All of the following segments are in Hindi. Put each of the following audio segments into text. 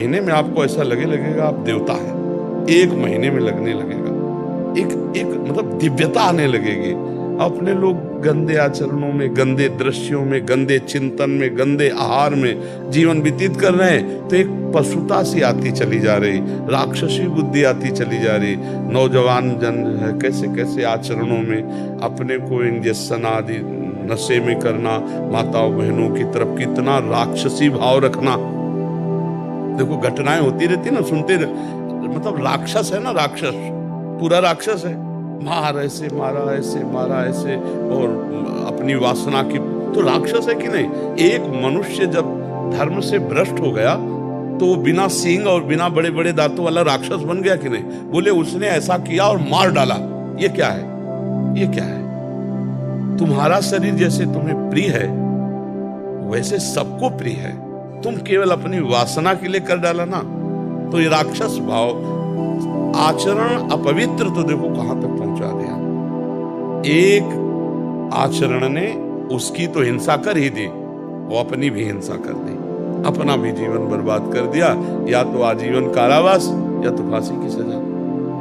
महीने में आपको ऐसा लगेगा आप देवता हैं, 1 महीने में लगने लगेगा, एक मतलब दिव्यता आने लगेगी। अपने लोग गंदे आचरणों में, गंदे दृश्यों में, गंदे चिंतन में, गंदे आहार में जीवन व्यतीत कर रहे हैं, तो एक पशुता सी आती चली जा रही, राक्षसी बुद्धि आती चली जा रही। नौजवान जन है कैसे कैसे आचरणों में अपने को इंजेक्शन आदि नशे में करना, माताओं बहनों की तरफ कितना राक्षसी भाव रखना। देखो घटनाएं होती रहती ना, सुनते मतलब राक्षस है ना, राक्षस पूरा राक्षस है, मार ऐसे मारा, ऐसे मारा, ऐसे, और अपनी वासना की, तो राक्षस है कि नहीं। एक मनुष्य जब धर्म से भ्रष्ट हो गया तो वो बिना सींग और बिना बड़े बड़े दांतों वाला राक्षस बन गया कि नहीं। बोले उसने ऐसा किया और मार डाला, ये क्या है, ये क्या है। तुम्हारा शरीर जैसे तुम्हें प्रिय है वैसे सबको प्रिय है, तुम केवल अपनी वासना के लिए कर डाला ना, तो ये राक्षस भाव, आचरण अपवित्र तो देखो कहां तक पहुंचा दिया। एक आचरण ने उसकी तो हिंसा कर ही दी, वो अपनी भी हिंसा कर दी, अपना भी जीवन बर्बाद कर दिया, या तो आजीवन कारावास या तो फांसी की सजा।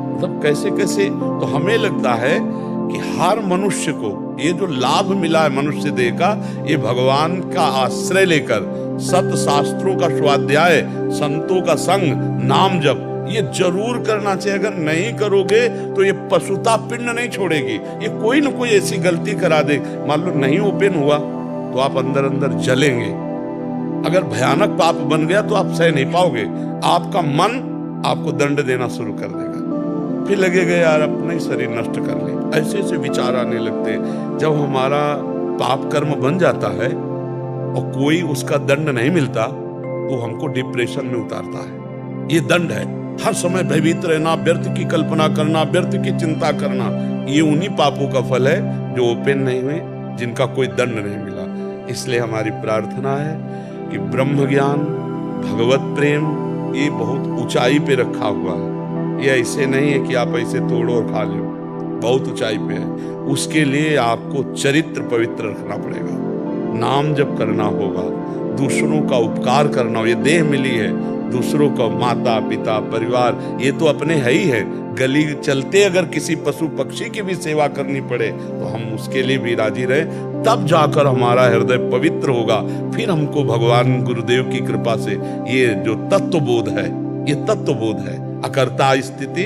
मतलब कैसे कैसे, तो हमें लगता है कि हर मनुष्य को ये जो लाभ मिला है मनुष्य देह का, ये भगवान का आश्रय लेकर सत शास्त्रों का स्वाध्याय, संतों का संग, नाम जप, ये जरूर करना चाहिए। अगर नहीं करोगे तो ये पशुता पिंड नहीं छोड़ेगी, ये कोई ना कोई ऐसी गलती करा दे। मान लो नहीं ओपन हुआ तो आप अंदर अंदर जलेंगे। अगर भयानक पाप बन गया तो आप सह नहीं पाओगे, आपका मन आपको दंड देना शुरू कर देगा, फिर लगेगा यार अपना ही शरीर नष्ट कर ले। ऐसे ऐसे विचार आने लगते हैं। जब हमारा पाप कर्म बन जाता है और कोई उसका दंड नहीं मिलता तो हमको डिप्रेशन में उतारता है। ये दंड है, हर समय भयभीत रहना, व्यर्थ की कल्पना करना, व्यर्थ की चिंता करना, ये उन्हीं पापों का फल है जो ओपन नहीं हुए, जिनका कोई दंड नहीं मिला। इसलिए हमारी प्रार्थना है कि ब्रह्म ज्ञान, भगवत प्रेम, ये बहुत ऊंचाई पे रखा हुआ है। ये ऐसे नहीं है कि आप ऐसे तोड़ो और खा लो, बहुत ऊंचाई पे है। उसके लिए आपको चरित्र पवित्र रखना पड़ेगा, नाम जप करना होगा, दूसरों का उपकार करना हो। ये देह मिली है, दूसरों का माता पिता परिवार ये तो अपने है ही है। गली चलते अगर किसी पशु पक्षी की भी सेवा करनी पड़े तो हम उसके लिए भी राजी रहे, तब जाकर हमारा हृदय पवित्र होगा। फिर हमको भगवान गुरुदेव की कृपा से ये जो तत्वबोध है, ये तत्वबोध है, अकर्ता स्थिति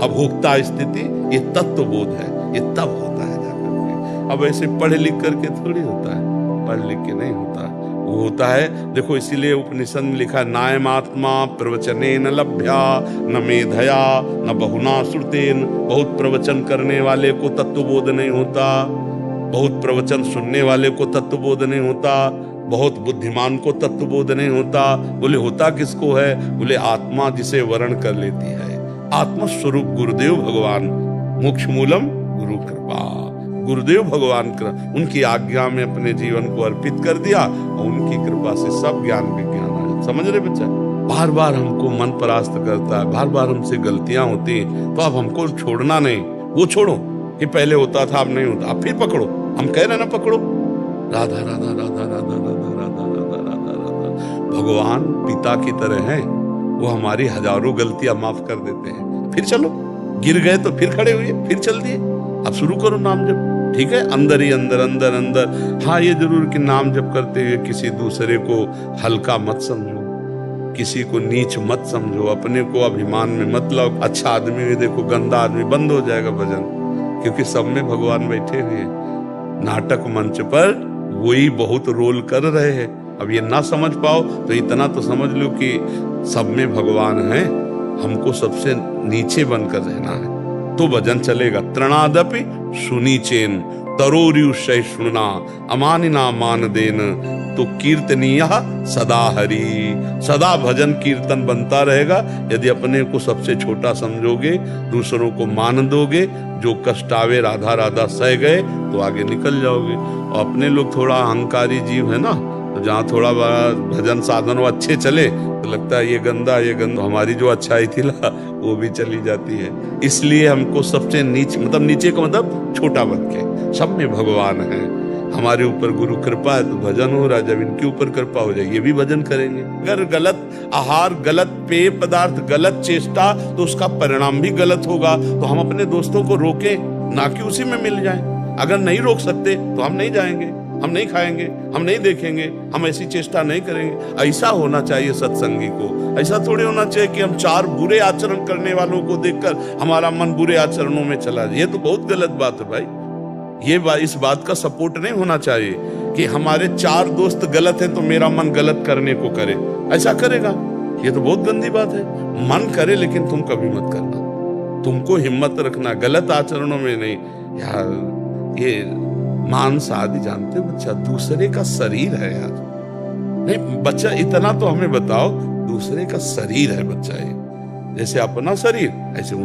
अभोक्ता स्थिति, ये तत्वबोध है, ये तब होता है जाकर के। अब ऐसे पढ़ लिख करके थोड़ी होता है, पढ़ लिख के नहीं होता है, वो होता है। देखो इसीलिए उपनिषद में लिखा है, नायमात्मा प्रवचनेन लभ्या न मेधया न बहुना श्रुतेन। बहुत प्रवचन करने वाले को तत्वबोध नहीं होता, बहुत प्रवचन सुनने वाले को तत्वबोध नहीं होता, बहुत बुद्धिमान को तत्वबोध नहीं होता। बोले होता किसको है? बोले आत्मा जिसे वर्ण कर लेती है, आत्मस्वरूप गुरुदेव भगवान, मोक्ष मूलम गुरु कृपा। गुरुदेव भगवान उनकी आज्ञा में अपने जीवन को अर्पित कर दिया और उनकी कृपा से सब ज्ञान विज्ञान आ। समझ रहे बच्चा? बार बार हमको मन परास्त करता है, बार बार हमसे गलतियां होती हैं, तो अब हमको छोड़ना नहीं। वो छोड़ो कि पहले होता था अब नहीं होता, अब फिर पकड़ो। हम कह रहे ना पकड़ो, राधा राधा राधा राधा राधा राधा राधा राधा राधा। भगवान पिता की तरह हैं, वो हमारी हजारों गलतियां माफ कर देते हैं। फिर चलो, गिर गए तो फिर खड़े हुए, फिर चल दिए, अब शुरू करो नाम जप। ठीक है, अंदर ही अंदर अंदर अंदर। हाँ ये जरूर कि नाम जप करते हुए किसी दूसरे को हल्का मत समझो, किसी को नीच मत समझो, अपने को अभिमान में मत लाओ। अच्छा आदमी में देखो गंदा आदमी, बंद हो जाएगा भजन, क्योंकि सब में भगवान बैठे हुए हैं। नाटक मंच पर वही बहुत रोल कर रहे हैं। अब ये ना समझ पाओ तो इतना तो समझ लो कि सब में भगवान है, हमको सबसे नीचे बनकर रहना है तो भजन चलेगा। तृणादपि सुनी चेन तरोरियु सहिष्णुना अमानिना मान देन, तो कीर्तनीय सदा हरि। सदा भजन कीर्तन बनता रहेगा यदि अपने को सबसे छोटा समझोगे, दूसरों को मान दोगे। जो कष्ट आवे राधा राधा सह गए तो आगे निकल जाओगे। और अपने लोग थोड़ा अहंकारी जीव है ना, तो जहाँ थोड़ा भजन साधन वो अच्छे चले तो लगता है ये गंदा ये गंदा, हमारी जो अच्छाई थी ना वो भी चली जाती है। इसलिए हमको सबसे नीचे, मतलब नीचे का मतलब छोटा बन के, सब में भगवान है। हमारे ऊपर गुरु कृपा है तो भजन हो रहा है, जब इनके ऊपर कृपा हो जाए ये भी भजन करेंगे। अगर गलत आहार, गलत पेय पदार्थ, गलत चेष्टा, तो उसका परिणाम भी गलत होगा। तो हम अपने दोस्तों को रोकें, ना कि उसी में मिल जाएं। अगर नहीं रोक सकते तो हम नहीं जाएंगे, हम नहीं खाएंगे, हम नहीं देखेंगे, हम ऐसी चेष्टा नहीं करेंगे। ऐसा होना चाहिए सत्संगी को। ऐसा थोड़ी होना चाहिए कि हम 4 बुरे आचरण करने वालों को देखकर हमारा मन बुरे आचरणों में चला जाए। ये तो बहुत गलत बात है भाई। इस बात का सपोर्ट नहीं होना चाहिए कि हमारे 4 दोस्त गलत हैं तो मेरा मन गलत करने को करे। ऐसा करेगा, ये तो बहुत गंदी बात है। मन करे लेकिन तुम कभी मत करना। तुमको हिम्मत रखना, गलत आचरणों में नहीं। यार ये मांस आदि जानते हो बच्चा, दूसरे का शरीर है यार। नहीं बच्चा, इतना तो हमें बताओ, दूसरे का शरीर है बच्चा। ये जैसे अपना शरीर ऐसे